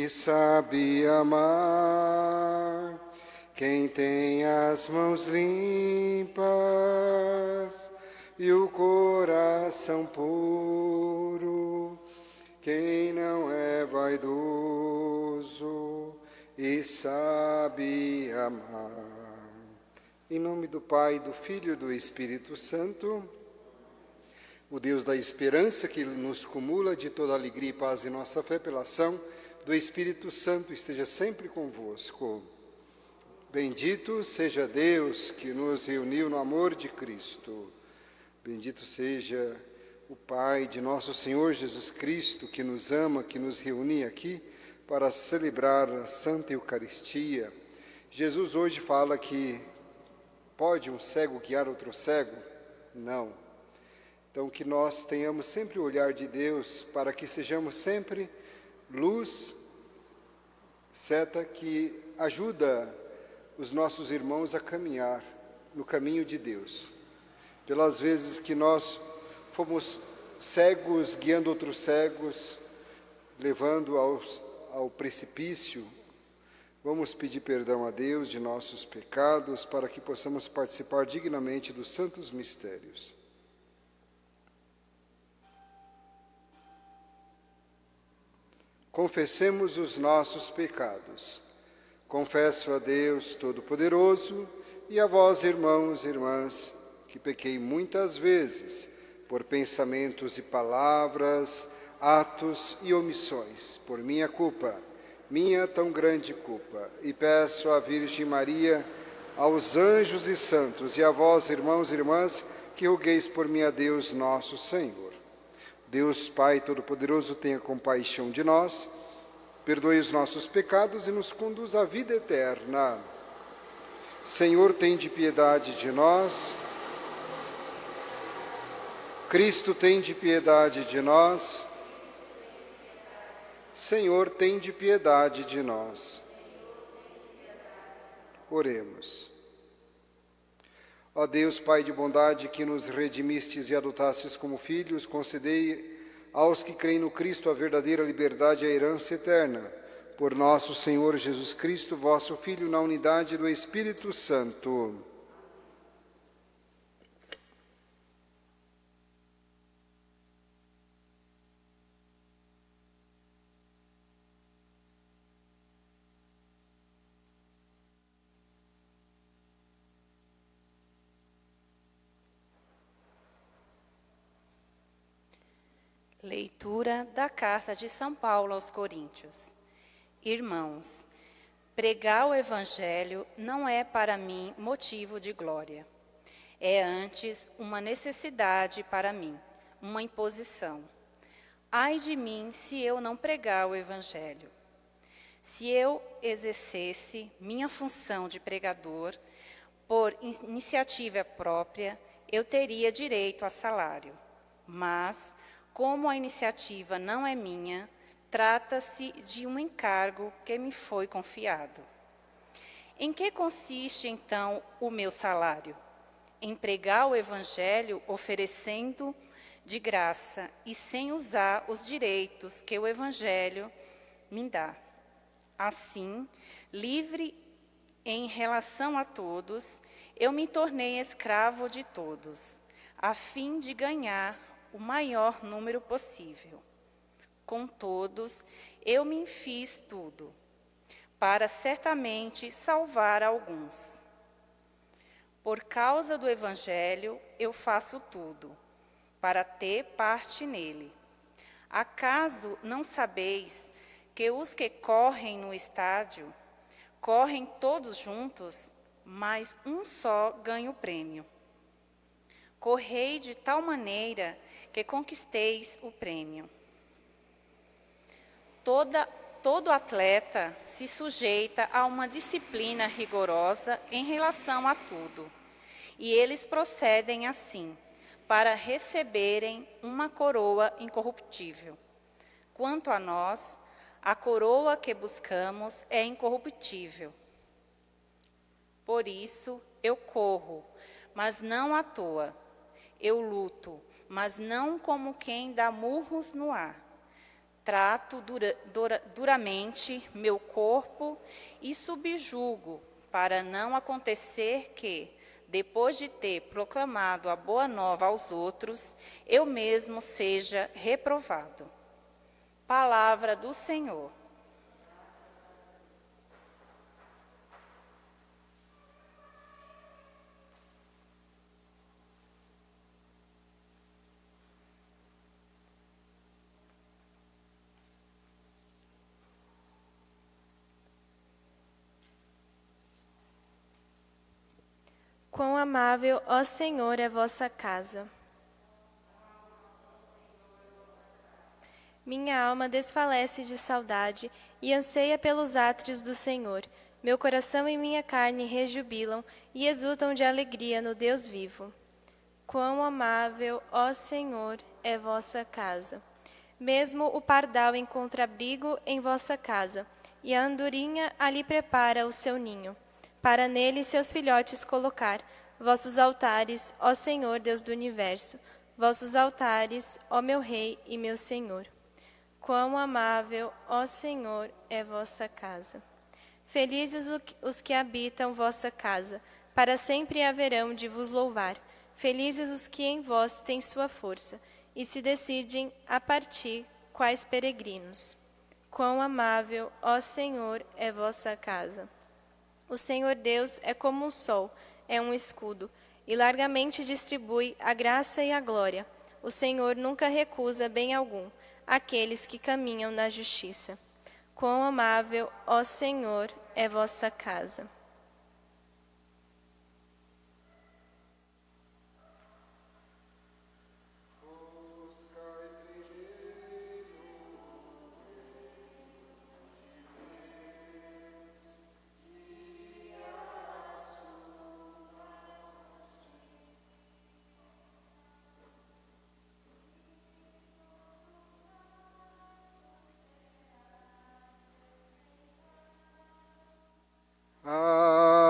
sabe amar. Quem tem as mãos limpas e o coração puro, quem não é vaidoso e sabe amar. Em nome do Pai, do Filho e do Espírito Santo, o Deus da esperança que nos cumula de toda alegria e paz em nossa fé pela ação do Espírito Santo esteja sempre convosco. Bendito seja Deus que nos reuniu no amor de Cristo. Bendito seja o Pai de nosso Senhor Jesus Cristo, que nos ama, que nos reúne aqui para celebrar a Santa Eucaristia. Jesus hoje fala que pode um cego guiar outro cego? Não. Então que nós tenhamos sempre o olhar de Deus para que sejamos sempre luz, seta que ajuda os nossos irmãos a caminhar no caminho de Deus. Pelas vezes que nós fomos cegos, guiando outros cegos, levando ao precipício, vamos pedir perdão a Deus de nossos pecados para que possamos participar dignamente dos santos mistérios. Confessemos os nossos pecados. Confesso a Deus Todo-Poderoso e a vós, irmãos e irmãs, que pequei muitas vezes por pensamentos e palavras, atos e omissões, por minha culpa, minha tão grande culpa. E peço à Virgem Maria, aos anjos e santos e a vós, irmãos e irmãs, que rogueis por mim a Deus nosso Senhor. Deus Pai Todo-Poderoso, tenha compaixão de nós, perdoe os nossos pecados e nos conduz à vida eterna. Senhor, tende piedade de nós. Cristo, tende piedade de nós. Senhor, tende piedade de nós. Oremos. Ó Deus, Pai de bondade, que nos redimistes e adotastes como filhos, concedei aos que creem no Cristo a verdadeira liberdade e a herança eterna. Por nosso Senhor Jesus Cristo, vosso Filho, na unidade do Espírito Santo. Leitura da Carta de São Paulo aos Coríntios. Irmãos, pregar o Evangelho não é para mim motivo de glória. É antes uma necessidade para mim, uma imposição. Ai de mim se eu não pregar o Evangelho. Se eu exercesse minha função de pregador por iniciativa própria, eu teria direito a salário. Mas, como a iniciativa não é minha, trata-se de um encargo que me foi confiado. Em que consiste, então, o meu salário? Em pregar o Evangelho oferecendo de graça e sem usar os direitos que o Evangelho me dá. Assim, livre em relação a todos, eu me tornei escravo de todos, a fim de ganhar o maior número possível. Com todos, eu me fiz tudo, para certamente salvar alguns. Por causa do Evangelho, eu faço tudo, para ter parte nele. Acaso não sabeis que os que correm no estádio, correm todos juntos, mas um só ganha o prêmio? Correi de tal maneira que conquisteis o prêmio. Todo atleta se sujeita a uma disciplina rigorosa em relação a tudo, e eles procedem assim, para receberem uma coroa incorruptível. Quanto a nós, a coroa que buscamos é incorruptível. Por isso, eu corro, mas não à toa. Eu luto, mas não como quem dá murros no ar. trato duramente meu corpo e subjugo, para não acontecer que, depois de ter proclamado a boa nova aos outros, eu mesmo seja reprovado. Palavra do Senhor. Quão amável, ó Senhor, é vossa casa. Minha alma desfalece de saudade e anseia pelos átrios do Senhor. Meu coração e minha carne rejubilam e exultam de alegria no Deus vivo. Quão amável, ó Senhor, é vossa casa. Mesmo o pardal encontra abrigo em vossa casa, e a andorinha ali prepara o seu ninho, para nele seus filhotes colocar. Vossos altares, ó Senhor, Deus do universo, vossos altares, ó meu Rei e meu Senhor. Quão amável, ó Senhor, é vossa casa. Felizes os que habitam vossa casa, para sempre haverão de vos louvar. Felizes os que em vós têm sua força, e se decidem a partir quais peregrinos. Quão amável, ó Senhor, é vossa casa. O Senhor Deus é como um sol, é um escudo, e largamente distribui a graça e a glória. O Senhor nunca recusa bem algum àqueles que caminham na justiça. Quão amável, ó Senhor, é vossa casa.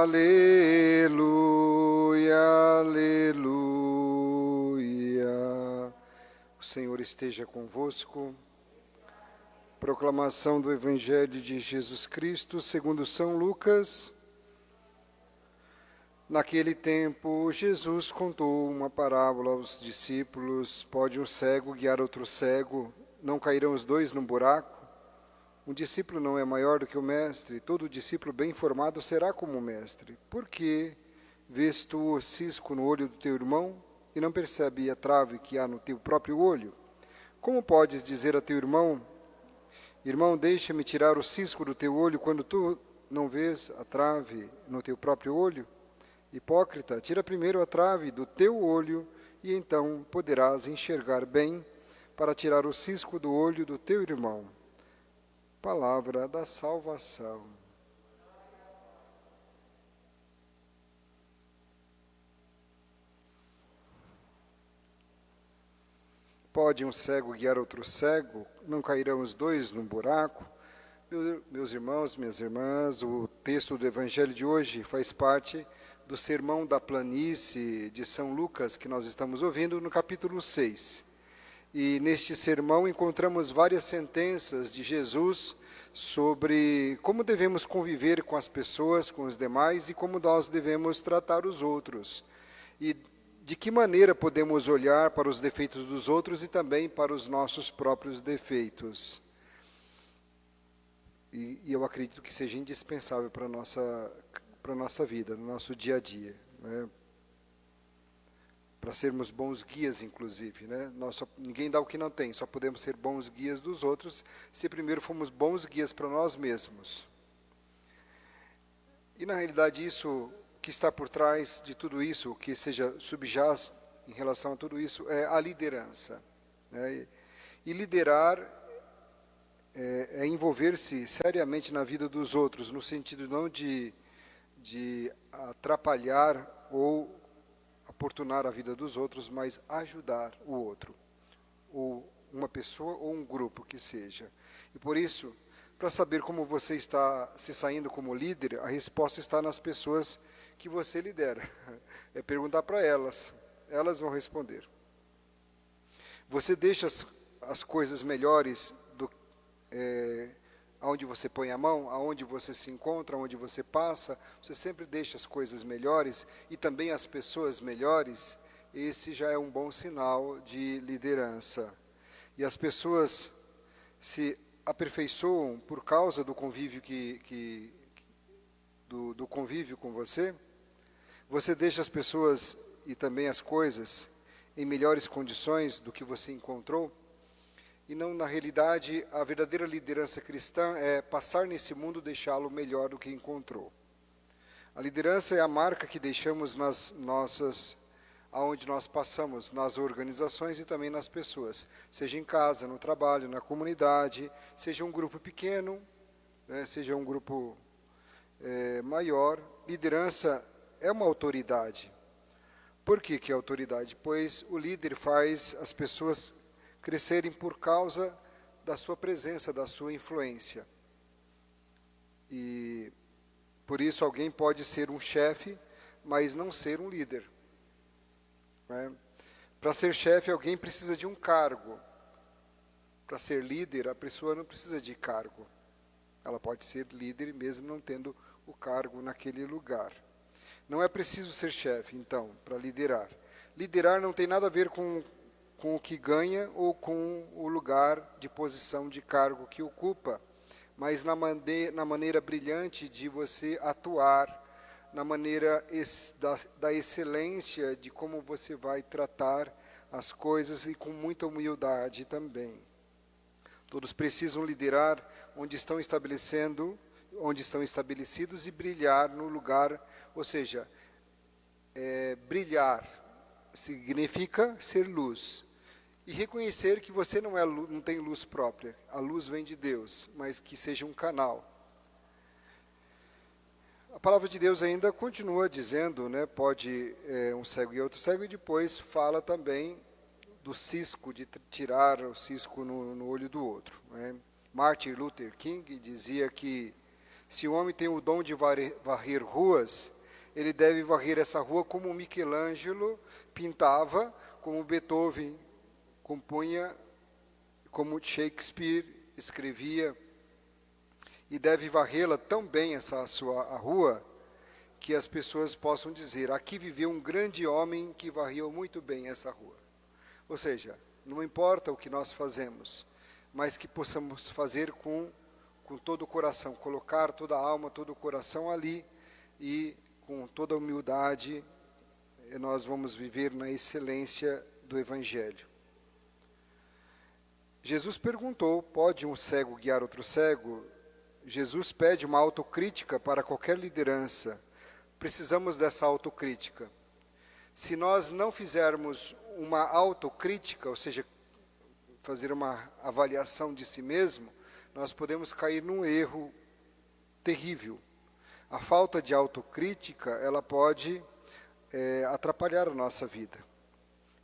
Aleluia, aleluia. O Senhor esteja convosco. Proclamação do Evangelho de Jesus Cristo, segundo São Lucas. Naquele tempo, Jesus contou uma parábola aos discípulos: pode um cego guiar outro cego? Não cairão os dois num buraco? Um discípulo não é maior do que o mestre, todo discípulo bem formado será como o mestre. Por que vês tu o cisco no olho do teu irmão e não percebe a trave que há no teu próprio olho? Como podes dizer a teu irmão: irmão, deixa-me tirar o cisco do teu olho, quando tu não vês a trave no teu próprio olho? Hipócrita, tira primeiro a trave do teu olho e então poderás enxergar bem para tirar o cisco do olho do teu irmão. Palavra da salvação. Pode um cego guiar outro cego? Não cairão os dois num buraco? Meus irmãos, minhas irmãs, o texto do Evangelho de hoje faz parte do Sermão da Planície de São Lucas, que nós estamos ouvindo no capítulo 6. E neste sermão encontramos várias sentenças de Jesus sobre como devemos conviver com as pessoas, com os demais, e como nós devemos tratar os outros. E de que maneira podemos olhar para os defeitos dos outros e também para os nossos próprios defeitos. E eu acredito que seja indispensável para a nossa vida, no nosso dia a dia, né? Para sermos bons guias, inclusive, né? Ninguém dá o que não tem, só podemos ser bons guias dos outros se primeiro formos bons guias para nós mesmos. E na realidade isso que está por trás de tudo isso, o que subjaz em relação a tudo isso, é a liderança, né? E liderar é envolver-se seriamente na vida dos outros, no sentido não de atrapalhar ou oportunar a vida dos outros, mas ajudar o outro, ou uma pessoa ou um grupo que seja. E por isso, para saber como você está se saindo como líder, a resposta está nas pessoas que você lidera. É perguntar para elas, elas vão responder. Você deixa as coisas melhores aonde você põe a mão, aonde você se encontra, aonde você passa, você sempre deixa as coisas melhores e também as pessoas melhores, esse já é um bom sinal de liderança. E as pessoas se aperfeiçoam por causa do convívio do convívio com você. Você deixa as pessoas e também as coisas em melhores condições do que você encontrou. E não, na realidade, a verdadeira liderança cristã é passar nesse mundo, deixá-lo melhor do que encontrou. A liderança é a marca que deixamos aonde nós passamos, nas organizações e também nas pessoas, seja em casa, no trabalho, na comunidade, seja um grupo pequeno, né, seja um grupo maior. Liderança é uma autoridade. Por que é autoridade? Pois o líder faz as pessoas crescerem por causa da sua presença, da sua influência. E por isso alguém pode ser um chefe, mas não ser um líder. Né? Para ser chefe, alguém precisa de um cargo. Para ser líder, a pessoa não precisa de cargo. Ela pode ser líder mesmo não tendo o cargo naquele lugar. Não é preciso ser chefe, então, para liderar. Liderar não tem nada a ver com o que ganha ou com o lugar de posição de cargo que ocupa, mas na maneira brilhante de você atuar, na maneira da excelência de como você vai tratar as coisas e com muita humildade também. Todos precisam liderar onde estão estabelecidos e brilhar no lugar, ou seja, brilhar significa ser luz. E reconhecer que você não tem luz própria, a luz vem de Deus, mas que seja um canal. A palavra de Deus ainda continua dizendo, né, pode um cego e outro cego, e depois fala também do cisco, de tirar o cisco no olho do outro. Né? Martin Luther King dizia que se o homem tem o dom de varrer ruas, ele deve varrer essa rua como Michelangelo pintava, como Beethoven compunha, como Shakespeare escrevia, e deve varrê-la tão bem a rua, que as pessoas possam dizer, aqui viveu um grande homem que varreu muito bem essa rua. Ou seja, não importa o que nós fazemos, mas que possamos fazer com todo o coração, colocar toda a alma, todo o coração ali, e com toda a humildade, nós vamos viver na excelência do Evangelho. Jesus perguntou, pode um cego guiar outro cego? Jesus pede uma autocrítica para qualquer liderança. Precisamos dessa autocrítica. Se nós não fizermos uma autocrítica, ou seja, fazer uma avaliação de si mesmo, nós podemos cair num erro terrível. A falta de autocrítica, ela pode atrapalhar a nossa vida.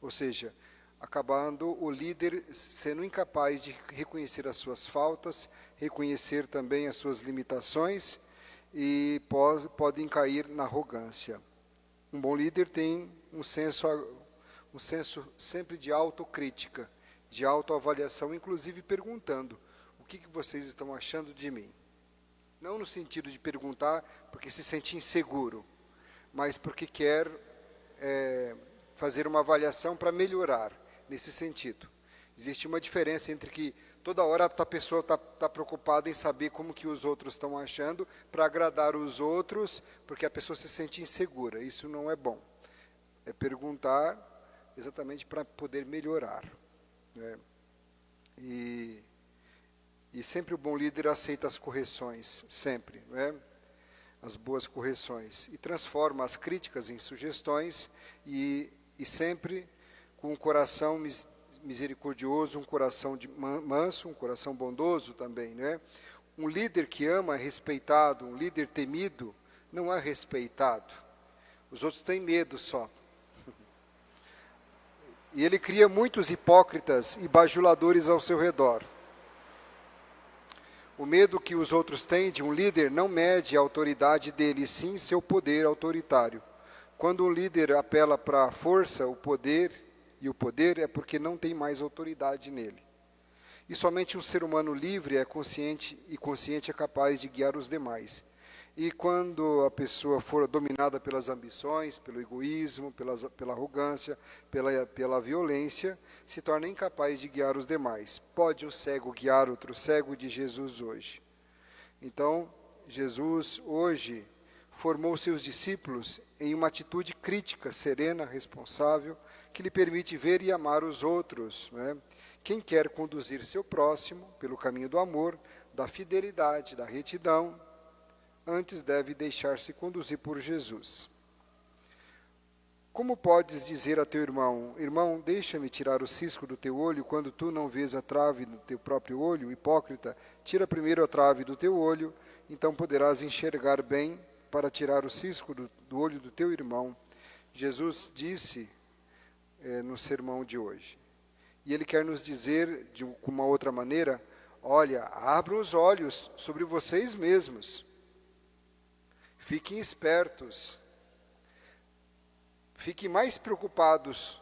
Ou seja, acabando o líder sendo incapaz de reconhecer as suas faltas, reconhecer também as suas limitações e podem cair na arrogância. Um bom líder tem um senso sempre de autocrítica, de autoavaliação, inclusive perguntando, o que vocês estão achando de mim? Não no sentido de perguntar porque se sente inseguro, mas porque quer fazer uma avaliação para melhorar. Nesse sentido, existe uma diferença entre que toda hora a pessoa está preocupada em saber como que os outros estão achando, para agradar os outros, porque a pessoa se sente insegura. Isso não é bom. É perguntar exatamente para poder melhorar. Né? E sempre o bom líder aceita as correções, sempre, né? As boas correções, e transforma as críticas em sugestões, e sempre com um coração misericordioso, um coração manso, um coração bondoso também, né? Um líder que ama é respeitado, um líder temido não é respeitado. Os outros têm medo só. E ele cria muitos hipócritas e bajuladores ao seu redor. O medo que os outros têm de um líder não mede a autoridade dele, sim seu poder autoritário. Quando um líder apela para a força, o poder é porque não tem mais autoridade nele. E somente um ser humano livre é consciente é capaz de guiar os demais. E quando a pessoa for dominada pelas ambições, pelo egoísmo, pela arrogância, pela violência, se torna incapaz de guiar os demais. Pode o cego guiar outro cego de Jesus hoje. Então, Jesus hoje formou seus discípulos em uma atitude crítica, serena, responsável, que lhe permite ver e amar os outros, né? Quem quer conduzir seu próximo pelo caminho do amor, da fidelidade, da retidão, antes deve deixar-se conduzir por Jesus. Como podes dizer a teu irmão, irmão, deixa-me tirar o cisco do teu olho, quando tu não vês a trave do teu próprio olho? Hipócrita, tira primeiro a trave do teu olho, então poderás enxergar bem para tirar o cisco do olho do teu irmão. Jesus disse no sermão de hoje. E ele quer nos dizer, com uma outra maneira, olha, abram os olhos sobre vocês mesmos. Fiquem espertos. Fiquem mais preocupados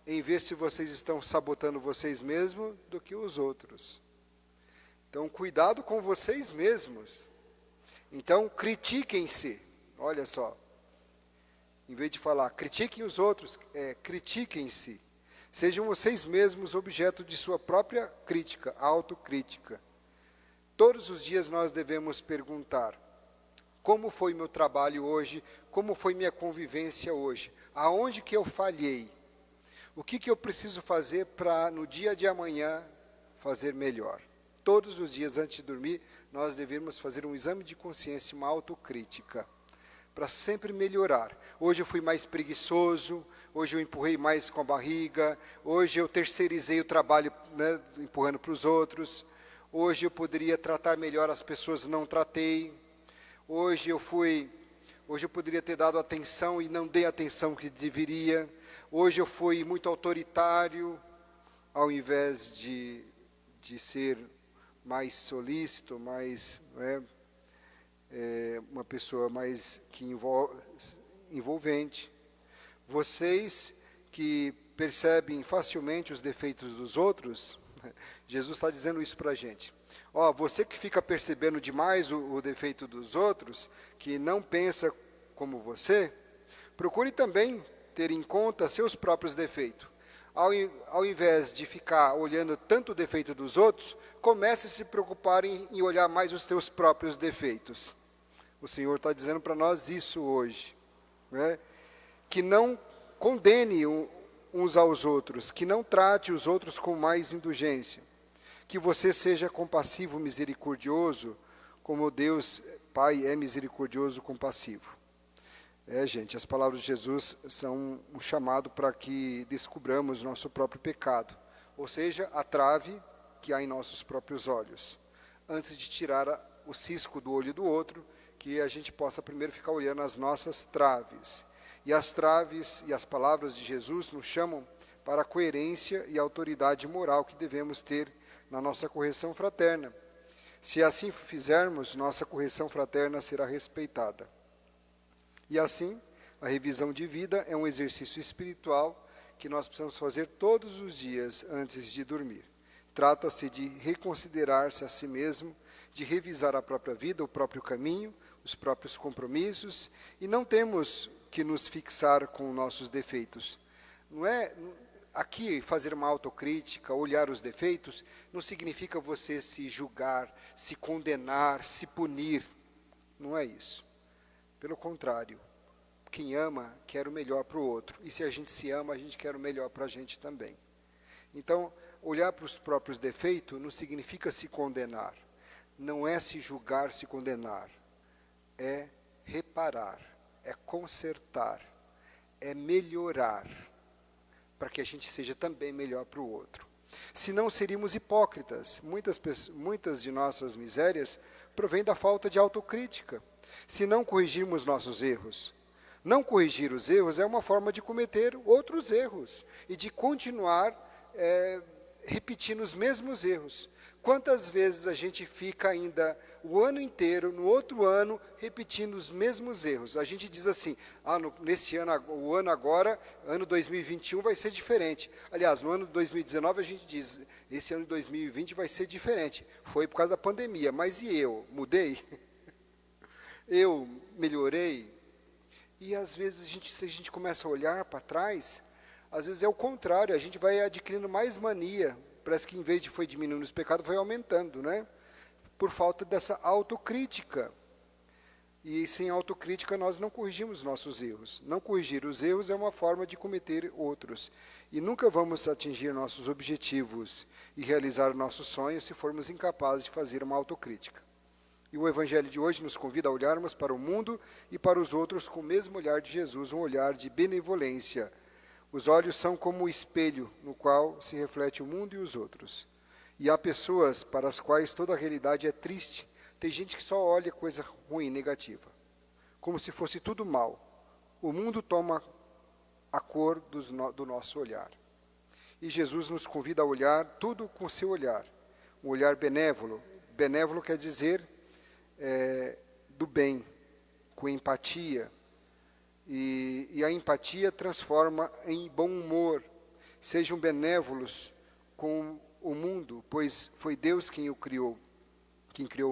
em ver se vocês estão sabotando vocês mesmos do que os outros. Então, cuidado com vocês mesmos. Então, critiquem-se. Olha só. Em vez de falar, critiquem os outros, critiquem-se. Sejam vocês mesmos objeto de sua própria crítica, autocrítica. Todos os dias nós devemos perguntar, como foi meu trabalho hoje? Como foi minha convivência hoje? Aonde que eu falhei? O que eu preciso fazer para, no dia de amanhã, fazer melhor? Todos os dias, antes de dormir, nós devemos fazer um exame de consciência, uma autocrítica, para sempre melhorar. Hoje eu fui mais preguiçoso, hoje eu empurrei mais com a barriga, hoje eu terceirizei o trabalho, né, empurrando para os outros, hoje eu poderia tratar melhor as pessoas, não tratei, hoje eu poderia ter dado atenção e não dei a atenção que deveria, hoje eu fui muito autoritário, ao invés de ser mais solícito, mais... uma pessoa mais envolvente. Vocês que percebem facilmente os defeitos dos outros, Jesus está dizendo isso para a gente. Você que fica percebendo demais o defeito dos outros, que não pensa como você, procure também ter em conta seus próprios defeitos. Ao invés de ficar olhando tanto o defeito dos outros, comece a se preocupar em olhar mais os teus próprios defeitos. O Senhor está dizendo para nós isso hoje, né? Que não condene uns aos outros, que não trate os outros com mais indulgência, que você seja compassivo, misericordioso, como Deus Pai é misericordioso, compassivo. Gente, as palavras de Jesus são um chamado para que descubramos nosso próprio pecado, ou seja, a trave que há em nossos próprios olhos, antes de tirar o cisco do olho do outro, que a gente possa primeiro ficar olhando as nossas traves. E as traves e as palavras de Jesus nos chamam para a coerência e a autoridade moral que devemos ter na nossa correção fraterna. Se assim fizermos, nossa correção fraterna será respeitada. E assim, a revisão de vida é um exercício espiritual que nós precisamos fazer todos os dias antes de dormir. Trata-se de reconsiderar-se a si mesmo, de revisar a própria vida, o próprio caminho, os próprios compromissos, e não temos que nos fixar com nossos defeitos. Não é aqui fazer uma autocrítica, olhar os defeitos, não significa você se julgar, se condenar, se punir. Não é isso. Pelo contrário, quem ama quer o melhor para o outro. E se a gente se ama, a gente quer o melhor para a gente também. Então, olhar para os próprios defeitos não significa se condenar. Não é se julgar, se condenar. É reparar, é consertar, é melhorar, para que a gente seja também melhor para o outro. Senão seríamos hipócritas. Muitas de nossas misérias provêm da falta de autocrítica. Se não corrigirmos nossos erros, não corrigir os erros é uma forma de cometer outros erros e de continuar repetindo os mesmos erros. Quantas vezes a gente fica ainda o ano inteiro, no outro ano, repetindo os mesmos erros? A gente diz assim, nesse ano, o ano agora, ano 2021 vai ser diferente. Aliás, no ano de 2019 a gente diz, esse ano de 2020 vai ser diferente. Foi por causa da pandemia, mas e eu? Mudei? Eu melhorei? E às vezes, se a gente começa a olhar para trás, às vezes é o contrário, a gente vai adquirindo mais mania. Parece que em vez de foi diminuindo os pecados, foi aumentando, né? Por falta dessa autocrítica. E sem autocrítica nós não corrigimos nossos erros. Não corrigir os erros é uma forma de cometer outros. E nunca vamos atingir nossos objetivos e realizar nossos sonhos se formos incapazes de fazer uma autocrítica. E o Evangelho de hoje nos convida a olharmos para o mundo e para os outros com o mesmo olhar de Jesus, um olhar de benevolência. Os olhos são como o espelho no qual se reflete o mundo e os outros. E há pessoas para as quais toda a realidade é triste. Tem gente que só olha coisa ruim, negativa, como se fosse tudo mal. O mundo toma a cor do nosso olhar. E Jesus nos convida a olhar tudo com seu olhar. Um olhar benévolo. Benévolo quer dizer do bem, com empatia. E a empatia transforma em bom humor. Sejam benévolos com o mundo, pois foi Deus quem criou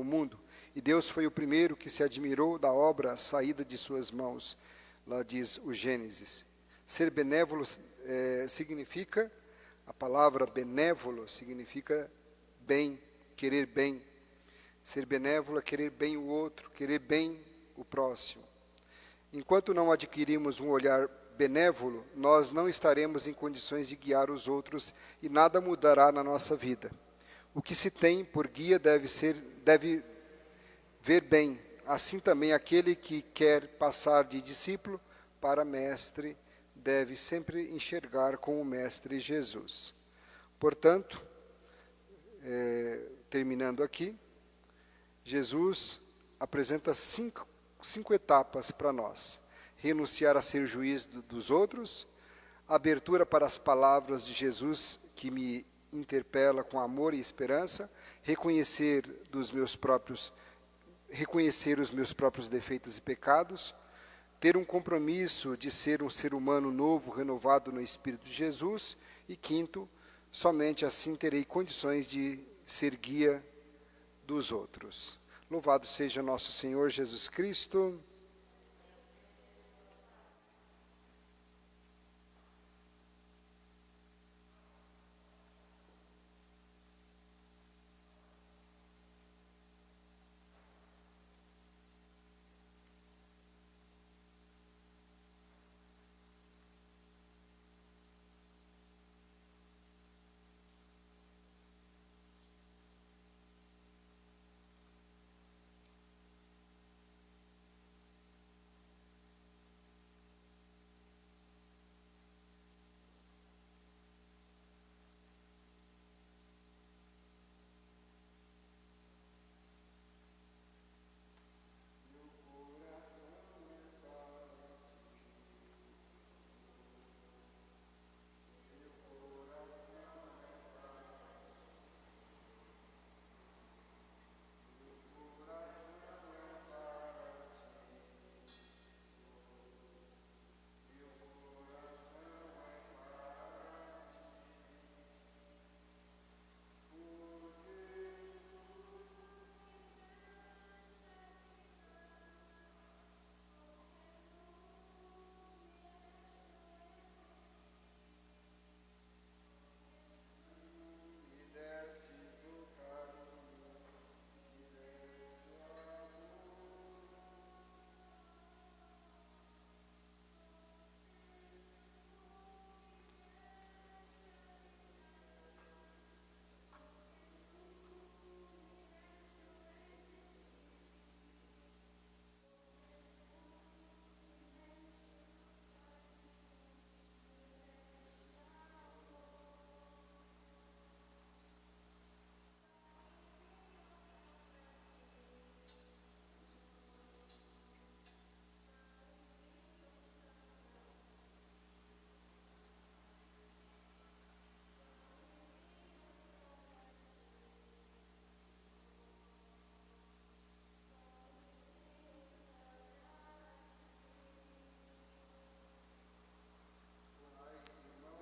o mundo. E Deus foi o primeiro que se admirou da obra saída de suas mãos. Lá diz o Gênesis. Ser benévolo significa, a palavra benévolo significa bem, querer bem. Ser benévolo é querer bem o outro, querer bem o próximo. Enquanto não adquirimos um olhar benévolo, nós não estaremos em condições de guiar os outros e nada mudará na nossa vida. O que se tem por guia deve ver bem. Assim também aquele que quer passar de discípulo para mestre deve sempre enxergar com o mestre Jesus. Portanto, terminando aqui, Jesus apresenta cinco etapas para nós: renunciar a ser juiz dos outros, abertura para as palavras de Jesus que me interpela com amor e esperança, reconhecer os meus próprios defeitos e pecados, ter um compromisso de ser um ser humano novo, renovado no Espírito de Jesus, e quinto, somente assim terei condições de ser guia dos outros. Louvado seja nosso Senhor Jesus Cristo.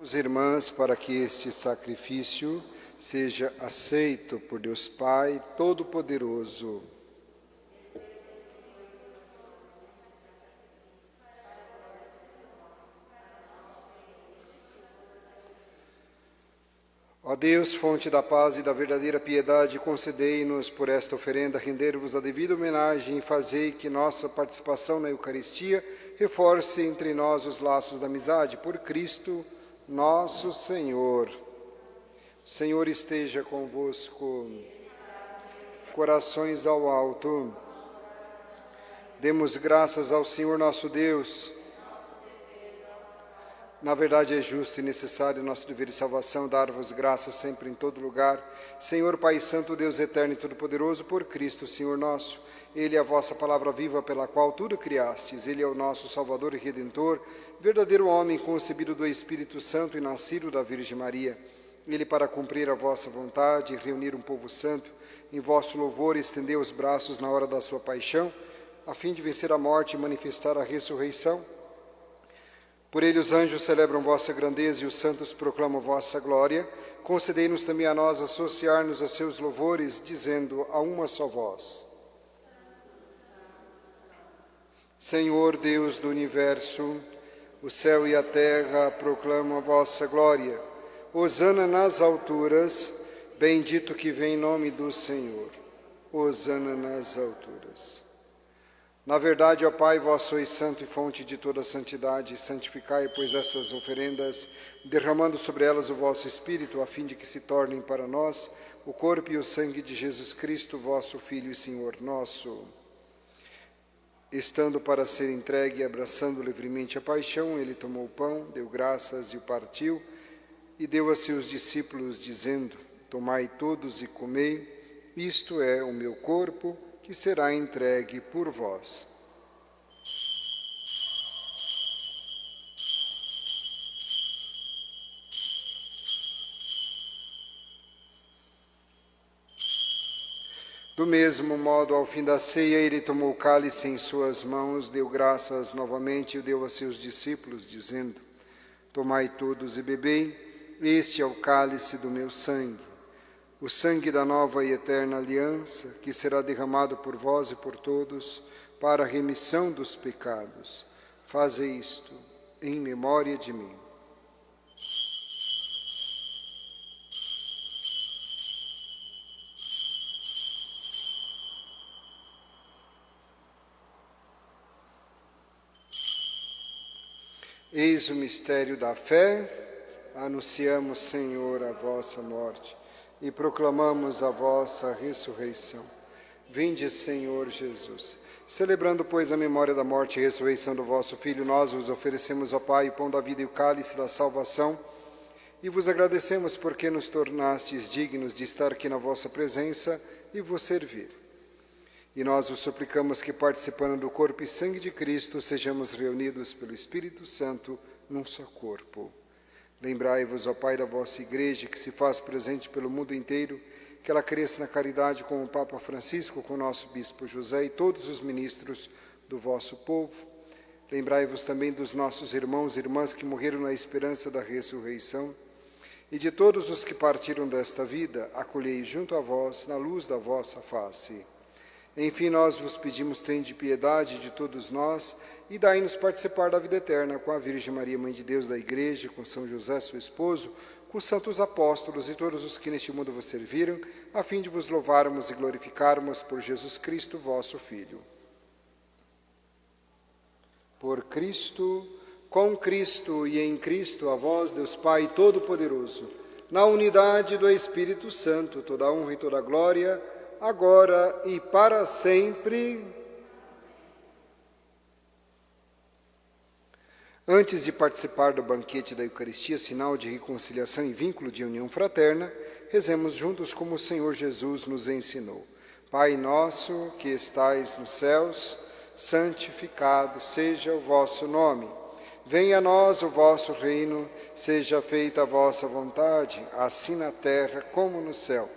Os irmãs, para que este sacrifício seja aceito por Deus Pai Todo-Poderoso. Ó Deus, fonte da paz e da verdadeira piedade, concedei-nos por esta oferenda render-vos a devida homenagem e fazei que nossa participação na Eucaristia reforce entre nós os laços da amizade. Por Cristo nosso Senhor. O Senhor esteja convosco. Corações ao alto. Demos graças ao Senhor nosso Deus. Na verdade é justo e necessário nosso dever de salvação dar-vos graças sempre em todo lugar. Senhor Pai Santo, Deus eterno e todo-poderoso, por Cristo, Senhor nosso. Ele é a vossa palavra viva pela qual tudo criastes. Ele é o nosso Salvador e Redentor, verdadeiro homem concebido do Espírito Santo e nascido da Virgem Maria. Ele, para cumprir a vossa vontade e reunir um povo santo, em vosso louvor estendeu os braços na hora da sua paixão, a fim de vencer a morte e manifestar a ressurreição. Por ele os anjos celebram vossa grandeza e os santos proclamam vossa glória. Concedei-nos também a nós associar-nos a seus louvores, dizendo a uma só voz: Senhor Deus do universo, o céu e a terra proclamam a vossa glória. Hosana nas alturas, bendito que vem em nome do Senhor. Hosana nas alturas. Na verdade, ó Pai, vós sois santo e fonte de toda santidade. Santificai, pois, essas oferendas, derramando sobre elas o vosso Espírito, a fim de que se tornem para nós o corpo e o sangue de Jesus Cristo, vosso Filho e Senhor nosso. Estando para ser entregue e abraçando livremente a paixão, ele tomou o pão, deu graças e o partiu, e deu a seus discípulos, dizendo: Tomai todos e comei, isto é o meu corpo, que será entregue por vós. Do mesmo modo, ao fim da ceia, ele tomou o cálice em suas mãos, deu graças novamente e o deu a seus discípulos, dizendo: Tomai todos e bebei, este é o cálice do meu sangue, o sangue da nova e eterna aliança, que será derramado por vós e por todos, para a remissão dos pecados. Fazei isto em memória de mim. Eis o mistério da fé, anunciamos, Senhor, a vossa morte e proclamamos a vossa ressurreição. Vinde, Senhor Jesus. Celebrando, pois, a memória da morte e ressurreição do vosso Filho, nós vos oferecemos, ó Pai, o pão da vida e o cálice da salvação, e vos agradecemos porque nos tornastes dignos de estar aqui na vossa presença e vos servir. E nós vos suplicamos que, participando do corpo e sangue de Cristo, sejamos reunidos pelo Espírito Santo num só corpo. Lembrai-vos, ó Pai, da vossa Igreja, que se faz presente pelo mundo inteiro, que ela cresça na caridade com o Papa Francisco, com o nosso Bispo José e todos os ministros do vosso povo. Lembrai-vos também dos nossos irmãos e irmãs que morreram na esperança da ressurreição, e de todos os que partiram desta vida, acolhei junto a vós, na luz da vossa face. Enfim, nós vos pedimos, tende piedade de todos nós, e dai-nos participar da vida eterna com a Virgem Maria, Mãe de Deus da Igreja, com São José, seu esposo, com os santos apóstolos e todos os que neste mundo vos serviram, a fim de vos louvarmos e glorificarmos por Jesus Cristo, vosso Filho. Por Cristo, com Cristo e em Cristo, a vós, Deus Pai Todo-Poderoso, na unidade do Espírito Santo, toda a honra e toda a glória, agora e para sempre. Antes de participar do banquete da Eucaristia, sinal de reconciliação e vínculo de união fraterna, rezemos juntos como o Senhor Jesus nos ensinou. Pai nosso que estais nos céus, santificado seja o vosso nome. Venha a nós o vosso reino, seja feita a vossa vontade, assim na terra como no céu.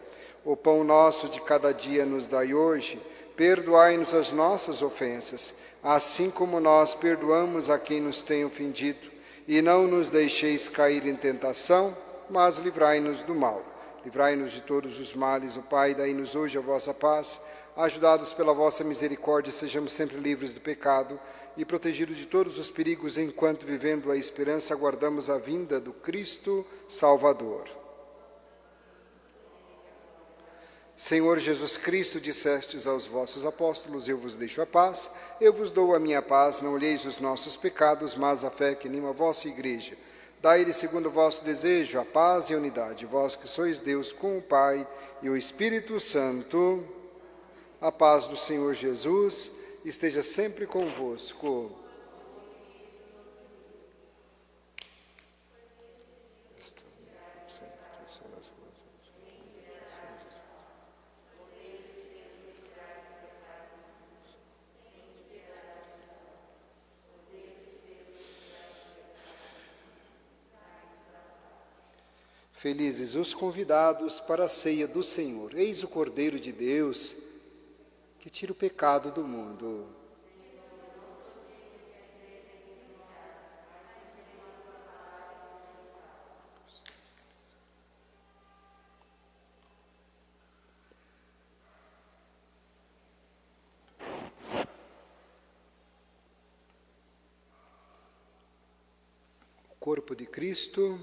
O pão nosso de cada dia nos dai hoje, perdoai-nos as nossas ofensas, assim como nós perdoamos a quem nos tem ofendido, e não nos deixeis cair em tentação, mas livrai-nos do mal. Livrai-nos de todos os males, ó Pai, dai-nos hoje a vossa paz. Ajudados pela vossa misericórdia, sejamos sempre livres do pecado e protegidos de todos os perigos, enquanto, vivendo a esperança, aguardamos a vinda do Cristo Salvador. Senhor Jesus Cristo, dissestes aos vossos apóstolos: eu vos deixo a paz, eu vos dou a minha paz. Não olheis os nossos pecados, mas a fé que anima a vossa igreja. Dai-lhe, segundo o vosso desejo, a paz e a unidade. Vós que sois Deus com o Pai e o Espírito Santo, a paz do Senhor Jesus esteja sempre convosco. Felizes os convidados para a ceia do Senhor. Eis o Cordeiro de Deus, que tira o pecado do mundo. O corpo de Cristo.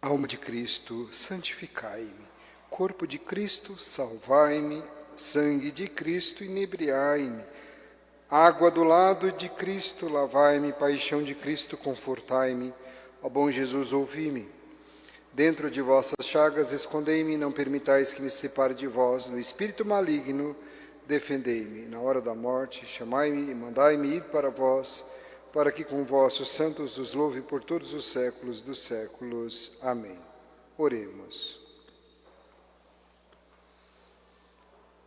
Alma de Cristo, santificai-me. Corpo de Cristo, salvai-me. Sangue de Cristo, inebriai-me. Água do lado de Cristo, lavai-me. Paixão de Cristo, confortai-me. Ó bom Jesus, ouvi-me. Dentro de vossas chagas, escondei-me, não permitais que me separe de vós. No espírito maligno, defendei-me na hora da morte, chamai-me e mandai-me ir para vós, para que com vossos santos os louve por todos os séculos dos séculos. Amém. Oremos.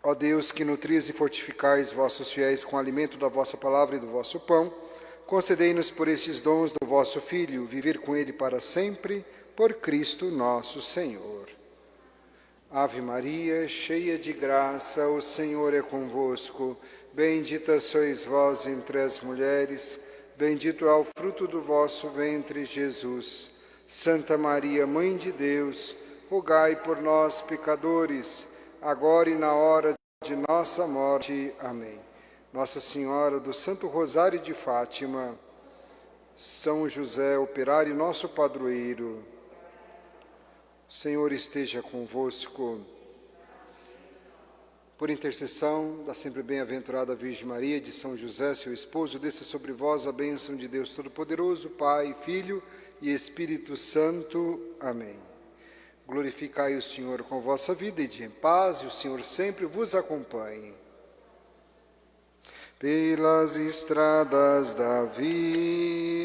Ó Deus, que nutris e fortificais vossos fiéis com o alimento da vossa palavra e do vosso pão, concedei-nos por estes dons do vosso Filho, viver com ele para sempre, por Cristo nosso Senhor. Ave Maria, cheia de graça, o Senhor é convosco. Bendita sois vós entre as mulheres, bendito é o fruto do vosso ventre, Jesus. Santa Maria, Mãe de Deus, rogai por nós, pecadores, agora e na hora de nossa morte. Amém. Nossa Senhora do Santo Rosário de Fátima, São José, operário nosso padroeiro, o Senhor esteja convosco. Por intercessão da sempre bem-aventurada Virgem Maria e de São José, seu esposo, desça sobre vós a bênção de Deus Todo-Poderoso, Pai, Filho e Espírito Santo. Amém. Glorificai o Senhor com vossa vida e de em paz, e o Senhor sempre vos acompanhe. Pelas estradas da vida,